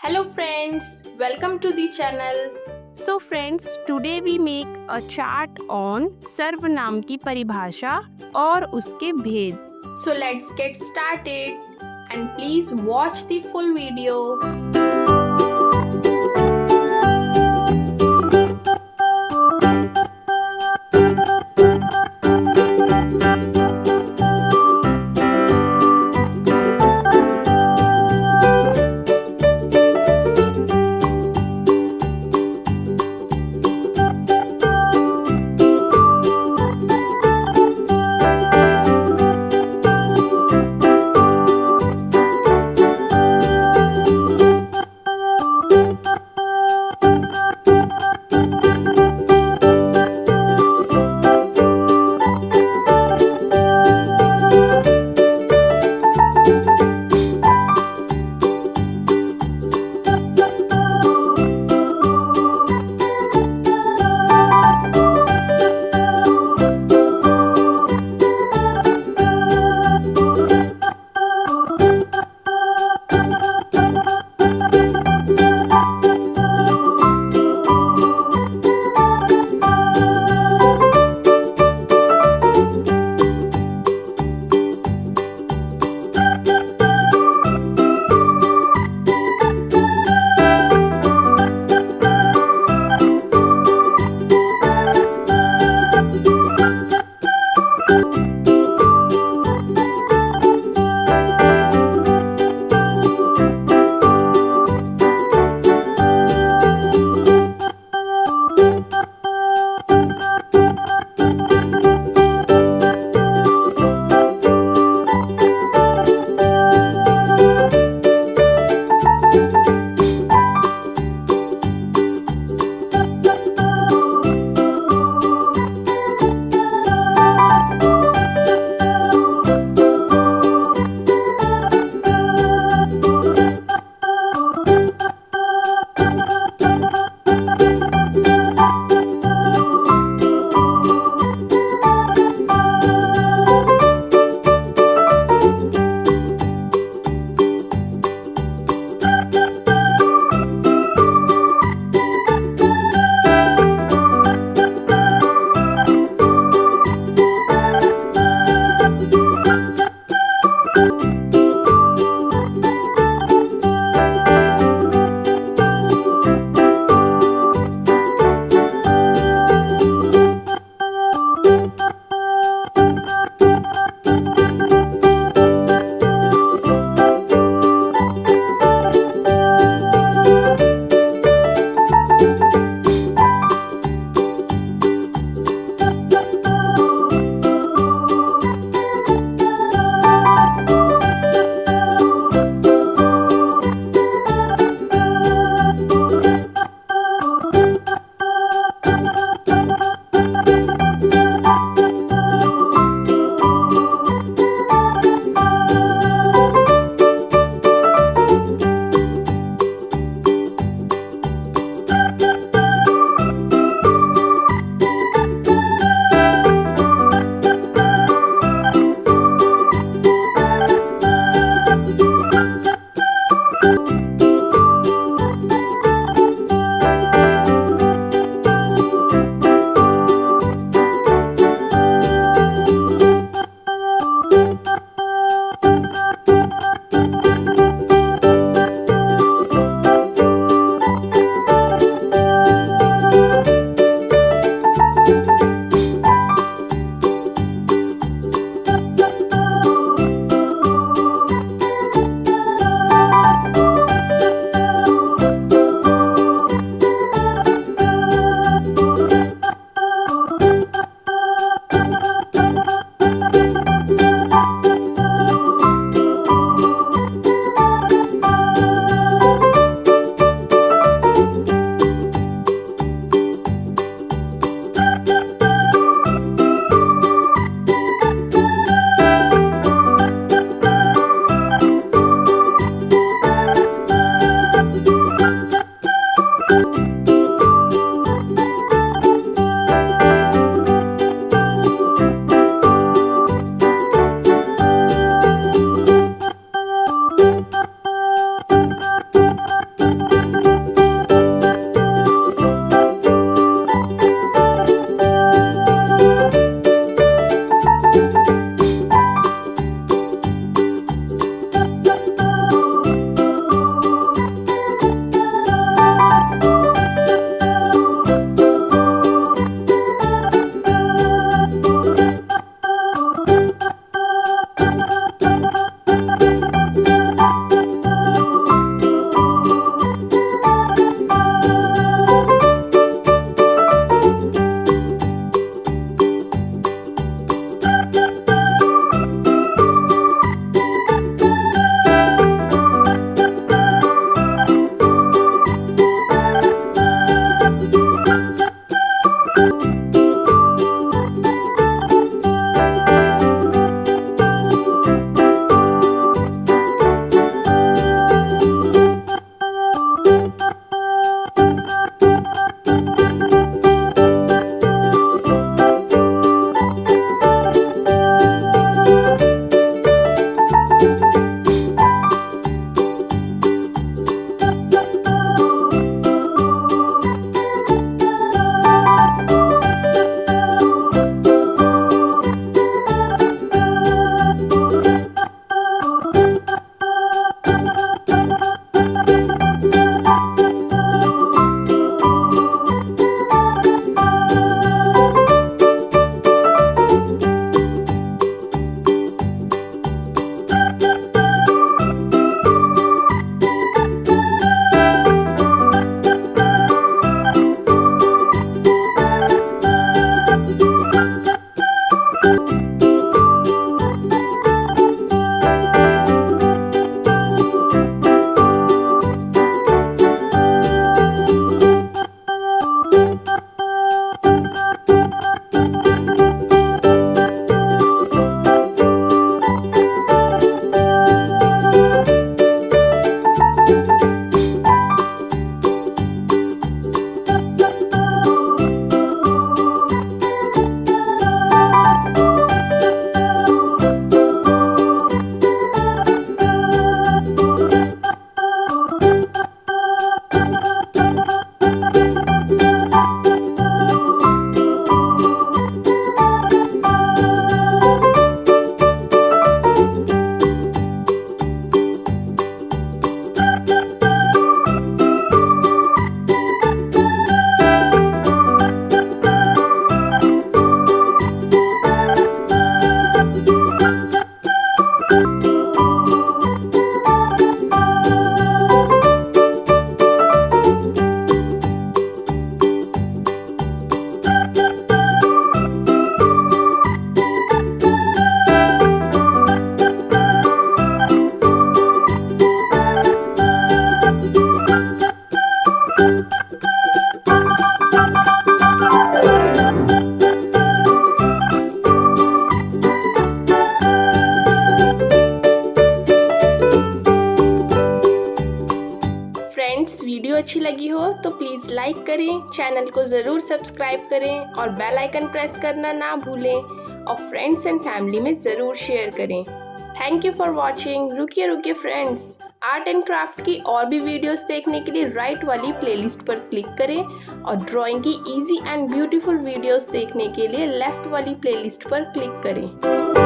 Hello friends, welcome to the channel. So friends, today we make a chart on सर्वनाम की परिभाषा और उसके भेद. So let's get started and please watch the full video. Video अच्छी लगी हो तो प्लीज़ लाइक करें, चैनल को ज़रूर सब्सक्राइब करें और बेल आइकन प्रेस करना ना भूलें और फ्रेंड्स एंड फैमिली में ज़रूर शेयर करें। Thank you for watching. रुकिए फ्रेंड्स, आर्ट एंड क्राफ्ट की और भी वीडियोस देखने के लिए राइट वाली प्लेलिस्ट पर क्लिक करें और ड्राइंग की इजी एंड ब्यूटीफुल वीडियोस देखने के लिए लेफ्ट वाली प्लेलिस्ट पर क्लिक करें।